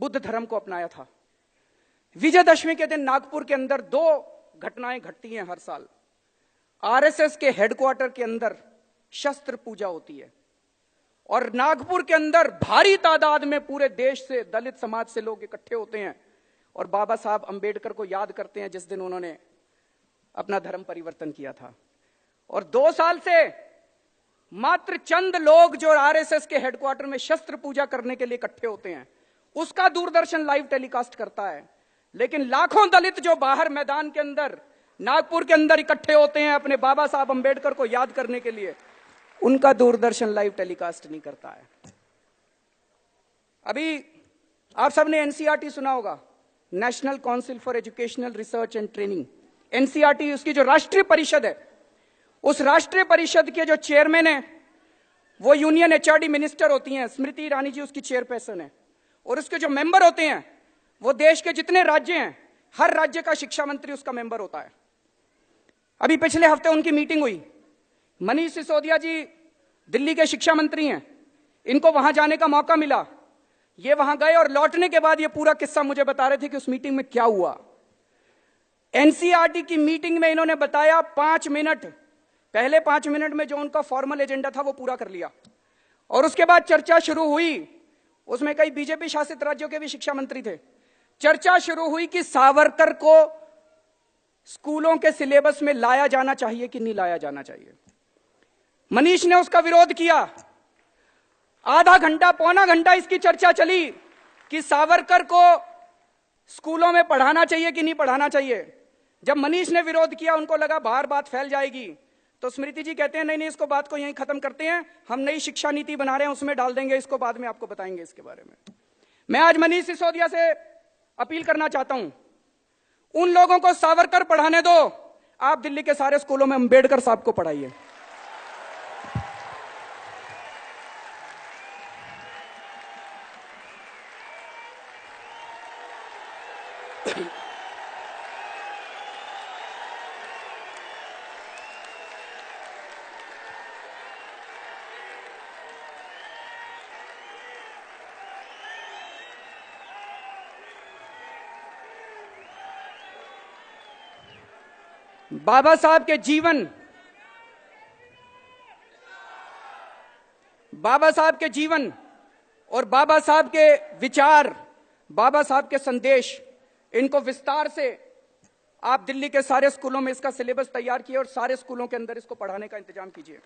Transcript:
बुद्ध धर्म को अपनाया था। विजयदशमी के दिन नागपुर के अंदर 2 घटनाएं घटती हैं हर साल। आरएसएस के हेडक्वार्टर के अंदर शस्त्र पूजा होती है और नागपुर के अंदर भारी तादाद में पूरे देश से, दलित समाज से लोग इकट्ठे होते हैं और बाबा साहब अंबेडकर को याद करते हैं जिस दिन उन्होंने अपना धर्म परिवर्तन किया था। और 2 साल से मात्र चंद लोग जो आरएसएस के हेडक्वार्टर में शस्त्र पूजा करने के लिए इकट्ठे होते हैं, उसका दूरदर्शन लाइव टेलीकास्ट करता है। लेकिन लाखों दलित जो बाहर मैदान के अंदर, नागपुर के अंदर इकट्ठे होते हैं अपने बाबा साहब अंबेडकर को याद करने के लिए, उनका दूरदर्शन लाइव टेलीकास्ट नहीं करता है। अभी आप सबने एनसीईआरटी सुना होगा, national council for educational research and training. NCERT उसकी जो राष्ट्रीय परिषद है, उस राष्ट्रीय परिषद के जो चेयरमैन है वो यूनियन एचआरडी मिनिस्टर होती हैं, स्मृति ईरानी जी उसकी चेयरपर्सन है। और उसके जो मेंबर होते हैं वो देश के जितने राज्य हैं, हर राज्य का शिक्षा मंत्री उसका मेंबर होता है। अभी पिछले हफ्ते उनकी मीटिंग हुई। मनीष सिसोदिया जी दिल्ली के शिक्षा मंत्री हैं, इनको वहां जाने का मौका मिला। ये वहां गए और लौटने के बाद ये पूरा किस्सा मुझे बता रहे थे कि उस मीटिंग में क्या हुआ। एनसीईआरटी की मीटिंग में इन्होंने बताया 5 मिनट, पहले 5 मिनट में जो उनका फॉर्मल एजेंडा था वो पूरा कर लिया और उसके बाद चर्चा शुरू हुई। उसमें कई बीजेपी शासित राज्यों के भी शिक्षा मंत्री थे। चर्चा शुरू हुई कि सावरकर को स्कूलों के सिलेबस में लाया जाना चाहिए कि नहीं लाया जाना चाहिए। मनीष ने उसका विरोध किया। आधा घंटा, पौना घंटा इसकी चर्चा चली कि सावरकर को स्कूलों में पढ़ाना चाहिए कि नहीं पढ़ाना चाहिए। जब मनीष ने विरोध किया, उनको लगा बाहर बात फैल जाएगी, तो स्मृति जी कहते हैं नहीं, इसको बात को यहीं खत्म करते हैं, हम नई शिक्षा नीति बना रहे हैं, उसमें डाल देंगे इसको, बाद में आपको बताएंगे इसके बारे में। मैं आज मनीष सिसोदिया से अपील करना चाहता हूं, उन लोगों को सावरकर पढ़ाने दो, आप दिल्ली के सारे स्कूलों में अंबेडकर साहब को पढ़ाइए। बाबा साहब के जीवन, बाबा साहब के जीवन और बाबा साहब के विचार, बाबा साहब के संदेश, इनको विस्तार से आप दिल्ली के सारे स्कूलों में इसका सिलेबस तैयार किए और सारे स्कूलों के अंदर इसको पढ़ाने का इंतजाम कीजिए।